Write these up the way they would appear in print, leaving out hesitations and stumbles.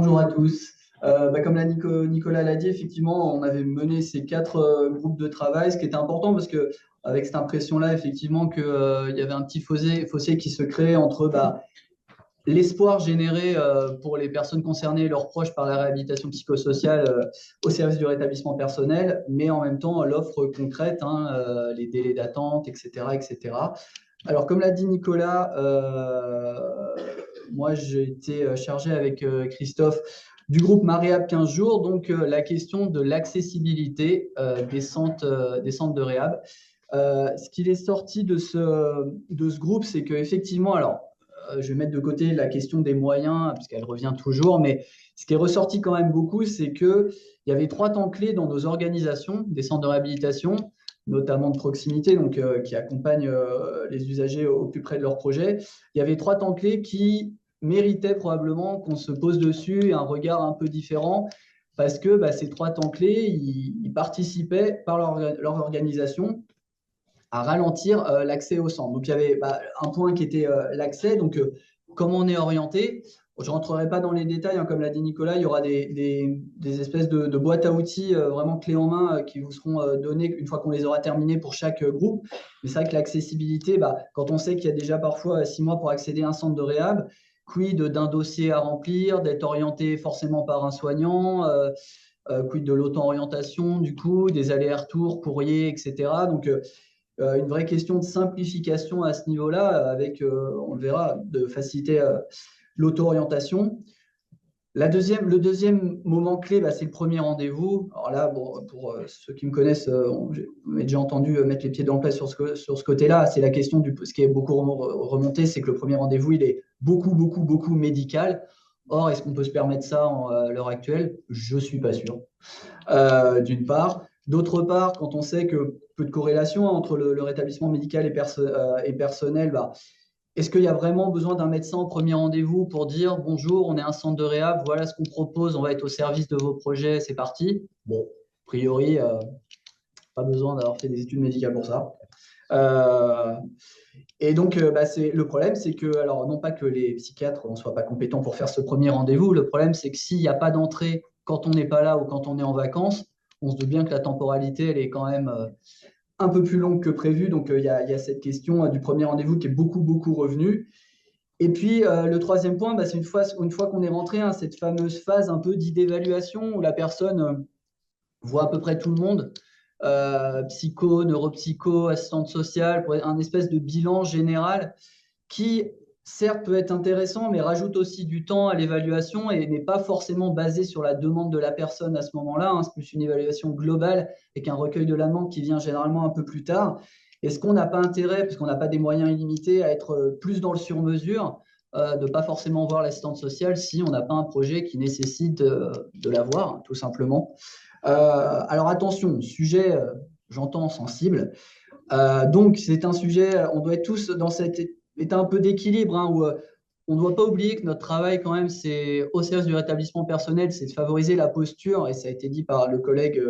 Bonjour à tous. Comme Nicolas l'a dit, effectivement, on avait mené ces quatre groupes de travail, ce qui était important parce que avec cette impression-là, effectivement, qu'il y avait un petit fossé qui se crée entre l'espoir généré pour les personnes concernées et leurs proches par la réhabilitation psychosociale au service du rétablissement personnel, mais en même temps l'offre concrète, les délais d'attente, etc., etc. Alors, comme l'a dit Nicolas, moi j'ai été chargé avec Christophe du groupe Mariab 15 jours, donc la question de l'accessibilité des centres de réhab. Ce qu'il est sorti de ce groupe, c'est qu'effectivement, alors je vais mettre de côté la question des moyens, puisqu'elle revient toujours, mais ce qui est ressorti quand même beaucoup, c'est qu'il y avait trois temps clés dans nos organisations des centres de réhabilitation, notamment de proximité, donc qui accompagnent les usagers au plus près de leur projet. Il y avait trois temps clés qui méritaient probablement qu'on se pose dessus et un regard un peu différent, parce que ces trois temps clés, ils participaient par leur organisation à ralentir l'accès au centre. Donc, il y avait un point qui était l'accès. Donc, comment on est orienté? Je ne rentrerai pas dans les détails, comme l'a dit Nicolas, il y aura des espèces de boîtes à outils vraiment clés en main qui vous seront données une fois qu'on les aura terminées pour chaque groupe. Mais c'est vrai que l'accessibilité, quand on sait qu'il y a déjà parfois 6 mois pour accéder à un centre de réhab, quid d'un dossier à remplir, d'être orienté forcément par un soignant, quid de l'auto-orientation, du coup, des allers-retours, courrier, etc. Donc, une vraie question de simplification à ce niveau-là, avec, on le verra, de faciliter l'auto-orientation. Le deuxième moment clé, c'est le premier rendez-vous. Alors là, bon, pour ceux qui me connaissent, on m'a déjà entendu mettre les pieds dans le plat sur ce côté-là. C'est la question ce qui est beaucoup remonté, c'est que le premier rendez-vous, il est beaucoup médical. Or, est-ce qu'on peut se permettre ça à l'heure actuelle? Je ne suis pas sûr, d'une part. D'autre part, quand on sait que peu de corrélation entre le rétablissement médical et personnel, est-ce qu'il y a vraiment besoin d'un médecin au premier rendez-vous pour dire bonjour, on est un centre de réhab, voilà ce qu'on propose, on va être au service de vos projets, c'est parti? Bon, a priori, pas besoin d'avoir fait des études médicales pour ça. Et donc, le problème, c'est que, alors, non pas que les psychiatres ne soient pas compétents pour faire ce premier rendez-vous, le problème, c'est que s'il n'y a pas d'entrée quand on n'est pas là ou quand on est en vacances, on se doute bien que la temporalité, elle est quand même un peu plus longue que prévu. Donc, il y a cette question du premier rendez-vous qui est beaucoup revenue. Et puis, le troisième point, c'est une fois qu'on est rentré, cette fameuse phase un peu d'évaluation où la personne voit à peu près tout le monde, psycho, neuropsycho, assistante sociale, pour un espèce de bilan général qui, certes, peut être intéressant, mais rajoute aussi du temps à l'évaluation et n'est pas forcément basé sur la demande de la personne à ce moment-là. C'est plus une évaluation globale avec un recueil de la demande qui vient généralement un peu plus tard. Est-ce qu'on n'a pas intérêt, puisqu'on n'a pas des moyens illimités, à être plus dans le sur-mesure, de ne pas forcément voir l'assistante sociale si on n'a pas un projet qui nécessite de la voir, tout simplement. Alors attention, sujet, j'entends, sensible. Donc, c'est un sujet, on doit être tous dans cet état un peu d'équilibre, où on ne doit pas oublier que notre travail, quand même, c'est au service du rétablissement personnel, c'est de favoriser la posture, et ça a été dit par le collègue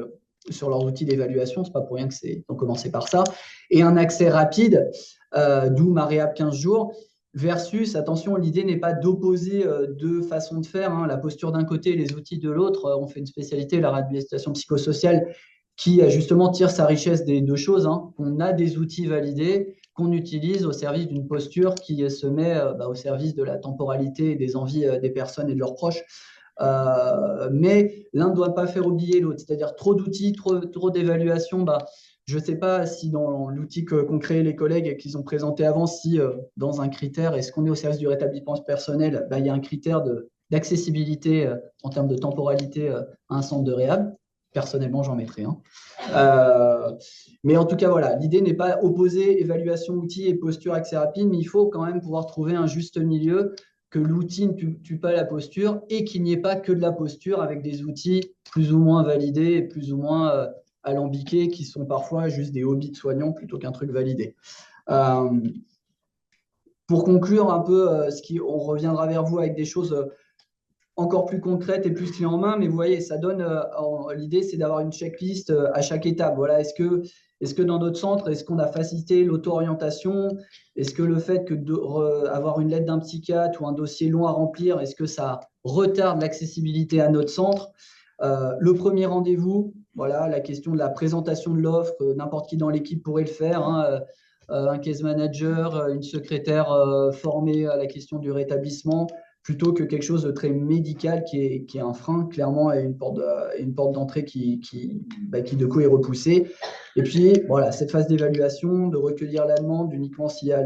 sur leurs outils d'évaluation, c'est pas pour rien que c'est ont commencé par ça, et un accès rapide, d'où Mariab 15 jours, versus, attention, l'idée n'est pas d'opposer deux façons de faire, la posture d'un côté et les outils de l'autre. On fait une spécialité, la réhabilitation psychosociale, qui justement tire sa richesse des deux choses. On a des outils validés qu'on utilise au service d'une posture qui se met au service de la temporalité et des envies des personnes et de leurs proches. Mais l'un ne doit pas faire oublier l'autre, c'est-à-dire trop d'outils, trop d'évaluation. Je ne sais pas si dans l'outil qu'ont créé les collègues et qu'ils ont présenté avant, si dans un critère, est-ce qu'on est au service du rétablissement personnel, il y a un critère d'accessibilité en termes de temporalité à un centre de réhab. Personnellement, j'en mettrai un. Mais en tout cas, voilà, l'idée n'est pas opposer évaluation, outils et posture accès rapide, mais il faut quand même pouvoir trouver un juste milieu, que l'outil ne tue pas la posture et qu'il n'y ait pas que de la posture avec des outils plus ou moins validés et plus ou moins alambiqués qui sont parfois juste des hobbies de soignants plutôt qu'un truc validé. Pour conclure un peu, on reviendra vers vous avec des choses encore plus concrète et plus clé en main, mais vous voyez, ça donne, l'idée, c'est d'avoir une checklist à chaque étape. Voilà, est-ce que dans notre centre, est-ce qu'on a facilité l'auto-orientation? Est-ce que le fait avoir une lettre d'un psychiatre ou un dossier long à remplir, est-ce que ça retarde l'accessibilité à notre centre? Le premier rendez-vous, voilà, la question de la présentation de l'offre, n'importe qui dans l'équipe pourrait le faire, hein, un case manager, une secrétaire formée à la question du rétablissement, plutôt que quelque chose de très médical qui est un frein, clairement, et une porte d'entrée qui de coup est repoussée. Et puis, voilà, cette phase d'évaluation, de recueillir la demande uniquement s'il y a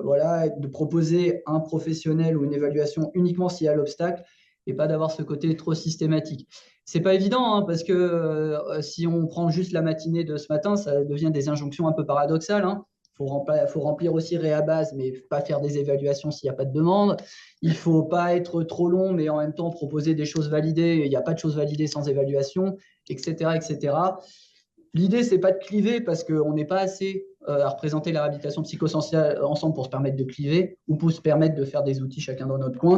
voilà, de proposer un professionnel ou une évaluation uniquement s'il y a l'obstacle, et pas d'avoir ce côté trop systématique. C'est pas évident, hein, parce que si on prend juste la matinée de ce matin, ça devient des injonctions un peu paradoxales, hein. Faut remplir aussi Réabase, mais pas faire des évaluations s'il n'y a pas de demande. Il ne faut pas être trop long, mais en même temps proposer des choses validées. Il n'y a pas de choses validées sans évaluation, etc. etc. L'idée, ce n'est pas de cliver parce qu'on n'est pas assez à représenter la réhabilitation psychosociale ensemble pour se permettre de cliver ou pour se permettre de faire des outils chacun dans notre coin.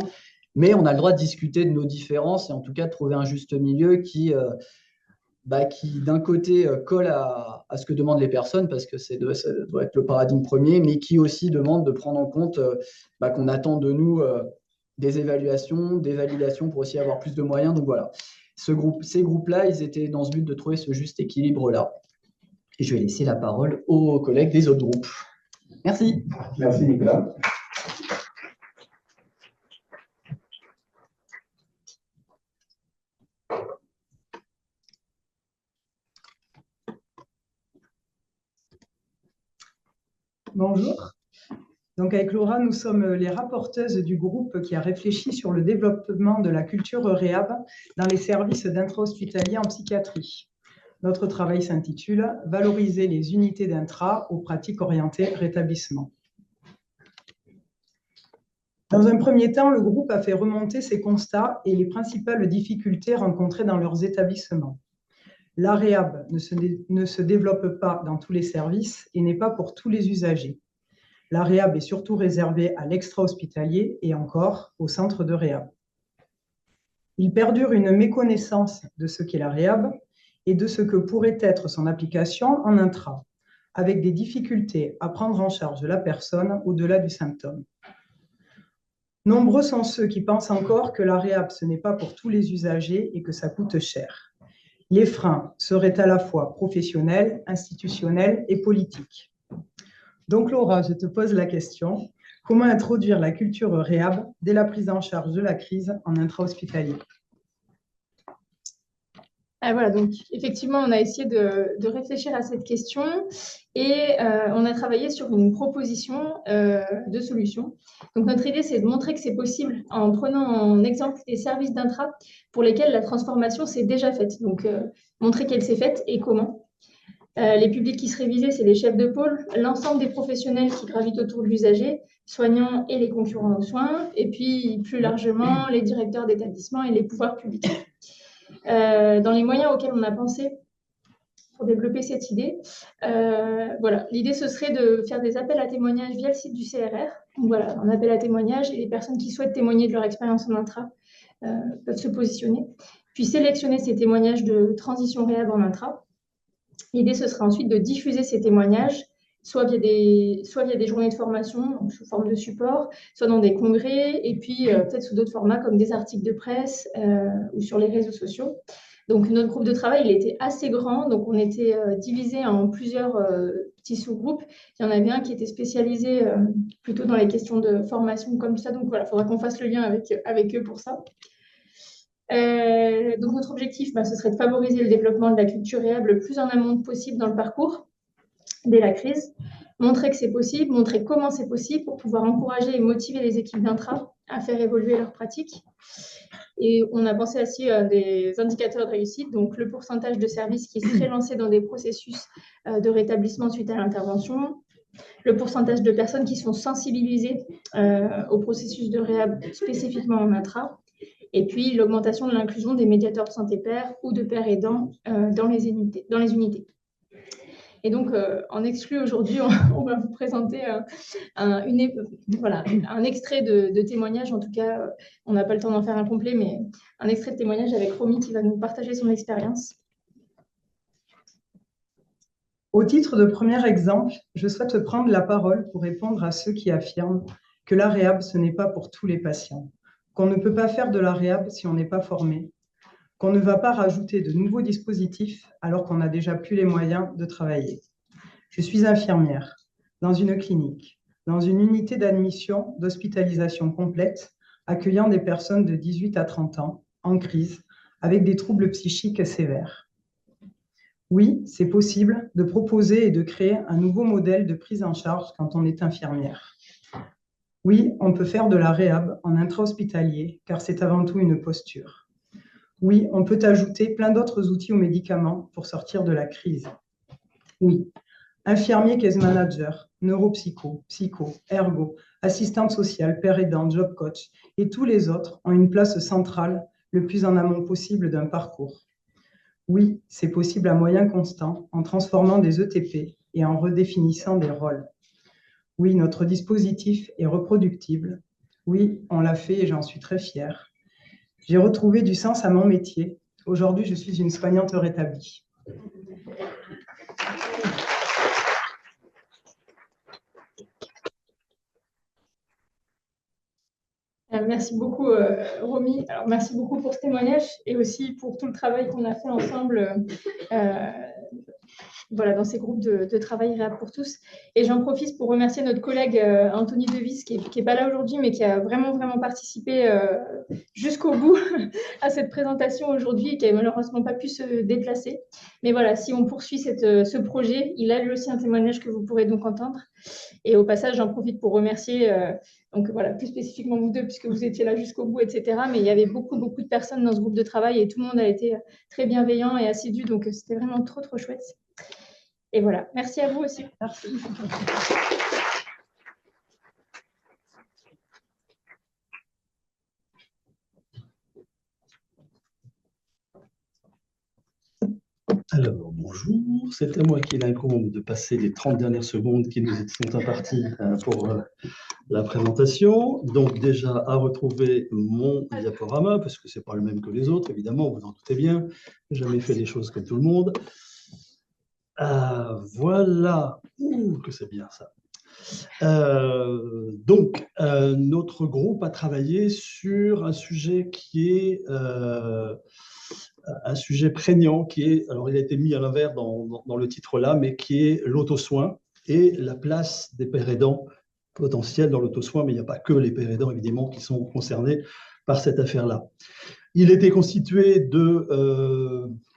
Mais on a le droit de discuter de nos différences et en tout cas de trouver un juste milieu qui d'un côté colle à ce que demandent les personnes, parce que ça doit être le paradigme premier, mais qui aussi demande de prendre en compte qu'on attend de nous des évaluations, des validations pour aussi avoir plus de moyens. Donc voilà, ces groupes-là, ils étaient dans ce but de trouver ce juste équilibre-là. Et je vais laisser la parole aux collègues des autres groupes. Merci. Merci Nicolas. Bonjour. Donc avec Laura, nous sommes les rapporteuses du groupe qui a réfléchi sur le développement de la culture réhab dans les services d'intra-hospitaliers en psychiatrie. Notre travail s'intitule « Valoriser les unités d'intra aux pratiques orientées rétablissement ». Dans un premier temps, le groupe a fait remonter ses constats et les principales difficultés rencontrées dans leurs établissements. La réhab ne se développe pas dans tous les services et n'est pas pour tous les usagers. La réhab est surtout réservée à l'extra-hospitalier et encore au centre de réhab. Il perdure une méconnaissance de ce qu'est la réhab et de ce que pourrait être son application en intra, avec des difficultés à prendre en charge la personne au-delà du symptôme. Nombreux sont ceux qui pensent encore que la réhab, ce n'est pas pour tous les usagers et que ça coûte cher. Les freins seraient à la fois professionnels, institutionnels et politiques. Donc Laura, je te pose la question, comment introduire la culture réhab dès la prise en charge de la crise en intra-hospitalier? Voilà, donc effectivement, on a essayé de réfléchir à cette question et on a travaillé sur une proposition de solution. Donc notre idée, c'est de montrer que c'est possible en prenant en exemple des services d'intra pour lesquels la transformation s'est déjà faite. Donc montrer qu'elle s'est faite et comment. Les publics qui seraient visés, c'est les chefs de pôle, l'ensemble des professionnels qui gravitent autour de l'usager, soignants et les concurrents aux soins, et puis plus largement les directeurs d'établissement et les pouvoirs publics. Dans les moyens auxquels on a pensé pour développer cette idée, voilà, l'idée ce serait de faire des appels à témoignages via le site du CRR. Donc voilà, un appel à témoignages et les personnes qui souhaitent témoigner de leur expérience en intra peuvent se positionner, puis sélectionner ces témoignages de transition réhab en intra. L'idée ce serait ensuite de diffuser ces témoignages soit via des journées de formation, donc sous forme de support, soit dans des congrès, et puis peut-être sous d'autres formats comme des articles de presse ou sur les réseaux sociaux. Donc notre groupe de travail, il était assez grand, donc on était divisé en plusieurs petits sous-groupes. Il y en avait un qui était spécialisé plutôt dans les questions de formation comme ça, donc voilà, il faudra qu'on fasse le lien avec eux pour ça. Donc notre objectif, ce serait de favoriser le développement de la culture réhab le plus en amont possible dans le parcours dès la crise, montrer que c'est possible, montrer comment c'est possible pour pouvoir encourager et motiver les équipes d'intra à faire évoluer leurs pratiques. Et on a pensé aussi à des indicateurs de réussite, donc le pourcentage de services qui seraient lancés dans des processus de rétablissement suite à l'intervention, le pourcentage de personnes qui sont sensibilisées au processus de réhab spécifiquement en intra, et puis l'augmentation de l'inclusion des médiateurs de santé pairs ou de pairs aidants dans les unités. Et donc, en exclu aujourd'hui, on va vous présenter un extrait de témoignage. En tout cas, on n'a pas le temps d'en faire un complet, mais un extrait de témoignage avec Romy qui va nous partager son expérience. Au titre de premier exemple, je souhaite prendre la parole pour répondre à ceux qui affirment que la réhab, ce n'est pas pour tous les patients, qu'on ne peut pas faire de la réhab si on n'est pas formé, qu'on ne va pas rajouter de nouveaux dispositifs alors qu'on n'a déjà plus les moyens de travailler. Je suis infirmière dans une clinique, dans une unité d'admission d'hospitalisation complète, accueillant des personnes de 18 à 30 ans en crise avec des troubles psychiques sévères. Oui, c'est possible de proposer et de créer un nouveau modèle de prise en charge quand on est infirmière. Oui, on peut faire de la réhab en intra-hospitalier, car c'est avant tout une posture. Oui, on peut ajouter plein d'autres outils aux médicaments pour sortir de la crise. Oui, infirmier, case manager, neuropsycho, psycho, ergo, assistante sociale, père aidant, job coach et tous les autres ont une place centrale le plus en amont possible d'un parcours. Oui, c'est possible à moyen constant en transformant des ETP et en redéfinissant des rôles. Oui, notre dispositif est reproductible. Oui, on l'a fait et j'en suis très fière. J'ai retrouvé du sens à mon métier. Aujourd'hui, je suis une soignante rétablie. Merci beaucoup, Romy. Alors, merci beaucoup pour ce témoignage et aussi pour tout le travail qu'on a fait ensemble dans ces groupes de travail Réhab pour tous. Et j'en profite pour remercier notre collègue Anthony Devis, qui n'est pas là aujourd'hui, mais qui a vraiment, vraiment participé jusqu'au bout à cette présentation aujourd'hui et qui n'a malheureusement pas pu se déplacer. Mais voilà, si on poursuit ce projet, il a lui aussi un témoignage que vous pourrez donc entendre. Et au passage, j'en profite pour remercier plus spécifiquement vous deux, puisque vous étiez là jusqu'au bout, etc. Mais il y avait beaucoup, beaucoup de personnes dans ce groupe de travail et tout le monde a été très bienveillant et assidu. Donc, c'était vraiment trop, trop chouette. Et voilà, merci à vous aussi. Merci. Alors, bonjour, c'est à moi qu'il incombe de passer les 30 dernières secondes qui nous sont imparties pour la présentation. Donc déjà, à retrouver mon diaporama, parce que ce n'est pas le même que les autres, évidemment, vous en doutez bien. Je n'ai jamais fait les choses comme tout le monde. Voilà, que c'est bien ça. Notre groupe a travaillé sur un sujet qui est un sujet prégnant, qui est, alors il a été mis à l'envers dans le titre là, mais qui est l'auto-soin et la place des pères aidants potentiels dans l'auto-soin, mais il n'y a pas que les pères aidants évidemment qui sont concernés par cette affaire-là. Il était constitué de,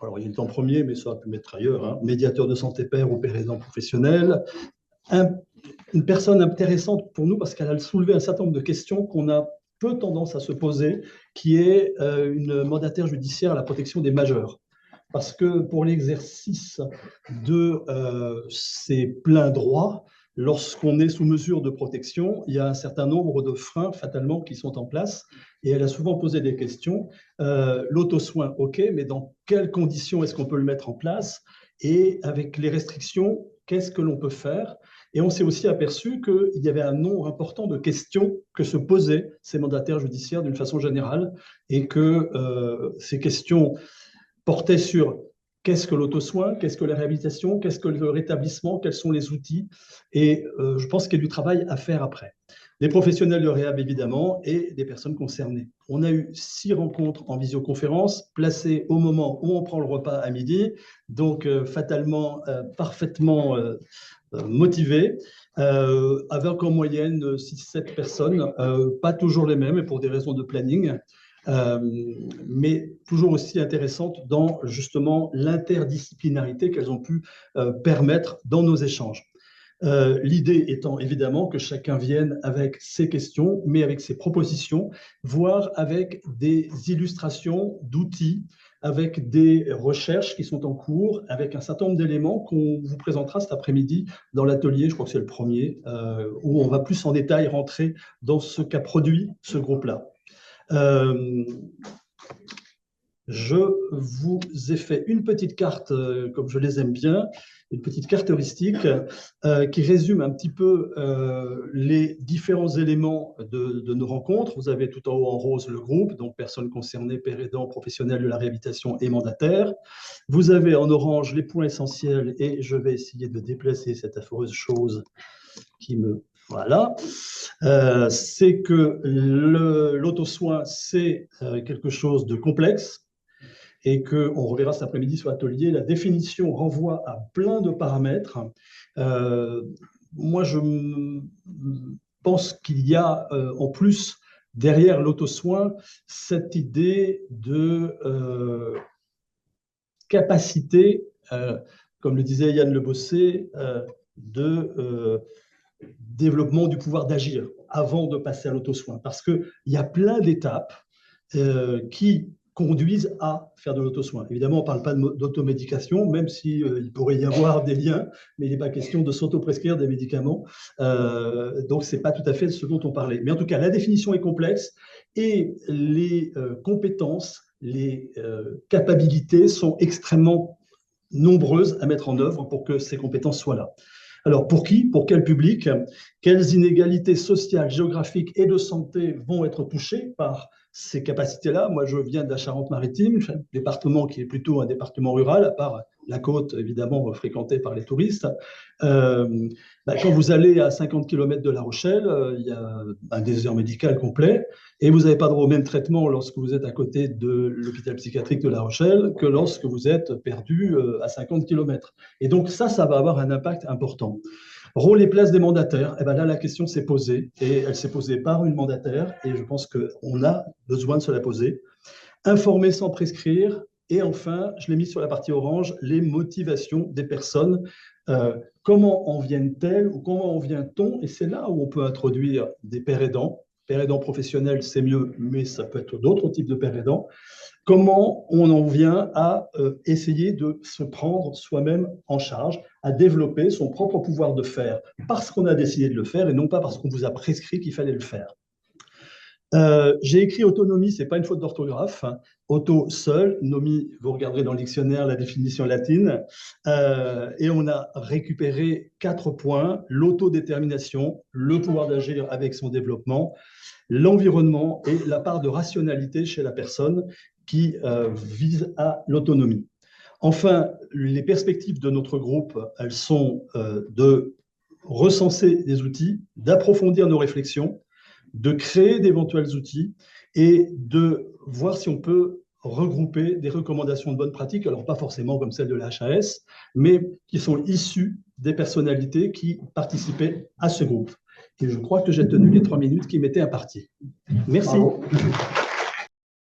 alors il est en premier, mais ça va pu mettre ailleurs, hein, médiateur de santé père ou père aidant professionnel, une personne intéressante pour nous parce qu'elle a soulevé un certain nombre de questions qu'on a peu tendance à se poser, qui est une mandataire judiciaire à la protection des majeurs. Parce que pour l'exercice de ses pleins droits, lorsqu'on est sous mesure de protection, il y a un certain nombre de freins fatalement qui sont en place. Et elle a souvent posé des questions. L'auto-soin, ok, mais dans quelles conditions est-ce qu'on peut le mettre en place? Et avec les restrictions, qu'est-ce que l'on peut faire? Et on s'est aussi aperçu qu'il y avait un nombre important de questions que se posaient ces mandataires judiciaires d'une façon générale et que ces questions portaient sur qu'est-ce que l'auto-soin, qu'est-ce que la réhabilitation, qu'est-ce que le rétablissement, quels sont les outils. Et je pense qu'il y a du travail à faire après. Des professionnels de réhab, évidemment, et des personnes concernées. On a eu 6 rencontres en visioconférence, placées au moment où on prend le repas à midi, donc fatalement, parfaitement motivés, avec en moyenne 6-7 personnes, pas toujours les mêmes, et pour des raisons de planning, mais toujours aussi intéressantes dans justement l'interdisciplinarité qu'elles ont pu permettre dans nos échanges. L'idée étant évidemment que chacun vienne avec ses questions, mais avec ses propositions, voire avec des illustrations d'outils, avec des recherches qui sont en cours, avec un certain nombre d'éléments qu'on vous présentera cet après-midi dans l'atelier, je crois que c'est le premier, où on va plus en détail rentrer dans ce qu'a produit ce groupe-là. je vous ai fait une petite carte, comme je les aime bien, une petite carte heuristique qui résume un petit peu les différents éléments de nos rencontres. Vous avez tout en haut en rose le groupe, donc personnes concernées, pères aidants, professionnels de la réhabilitation et mandataires. Vous avez en orange les points essentiels et je vais essayer de déplacer cette affreuse chose qui me... Voilà. C'est que l'auto-soin, c'est quelque chose de complexe, et qu'on reverra cet après-midi sur l'atelier. La définition renvoie à plein de paramètres. Moi, je pense qu'il y a en plus, derrière l'auto-soin, cette idée de capacité, comme le disait Yann Le Bossé, de développement du pouvoir d'agir avant de passer à l'auto-soin. Parce qu'il y a plein d'étapes qui conduisent à faire de l'auto-soin. Évidemment, on ne parle pas d'automédication, même s'il pourrait y avoir des liens, mais il n'est pas question de s'auto-prescrire des médicaments. Donc, ce n'est pas tout à fait ce dont on parlait. Mais en tout cas, la définition est complexe et les compétences, les capacités sont extrêmement nombreuses à mettre en œuvre pour que ces compétences soient là. Alors, pour qui? Pour quel public? Quelles inégalités sociales, géographiques et de santé vont être touchées par ces capacités-là? Moi, je viens de la Charente-Maritime, un département qui est plutôt un département rural, à part la côte, évidemment, fréquentée par les touristes. Quand vous allez à 50 km de La Rochelle, il y a un désert médical complet, et vous n'avez pas droit au même traitement lorsque vous êtes à côté de l'hôpital psychiatrique de La Rochelle que lorsque vous êtes perdu à 50 km. Et donc ça va avoir un impact important. Rôle et place des mandataires, et bien là, la question s'est posée, et elle s'est posée par une mandataire, et je pense qu'on a besoin de se la poser. Informer sans prescrire, et enfin, je l'ai mis sur la partie orange, les motivations des personnes. Comment en viennent-elles ou comment en vient-on? Et c'est là où on peut introduire des pères aidants. Père aidant professionnel, c'est mieux, mais ça peut être d'autres types de pères aidants. Comment on en vient à essayer de se prendre soi-même en charge, à développer son propre pouvoir de faire parce qu'on a décidé de le faire et non pas parce qu'on vous a prescrit qu'il fallait le faire. J'ai écrit autonomie, ce n'est pas une faute d'orthographe. Hein. Auto, seul, nomie, vous regarderez dans le dictionnaire la définition latine. Et on a récupéré 4 points, l'autodétermination, le pouvoir d'agir avec son développement, l'environnement et la part de rationalité chez la personne qui vise à l'autonomie. Enfin, les perspectives de notre groupe, elles sont de recenser des outils, d'approfondir nos réflexions, de créer d'éventuels outils et de voir si on peut regrouper des recommandations de bonnes pratiques, alors pas forcément comme celle de la HAS, mais qui sont issues des personnalités qui participaient à ce groupe. Et je crois que j'ai tenu les 3 minutes qui m'étaient imparties. Merci. Bravo.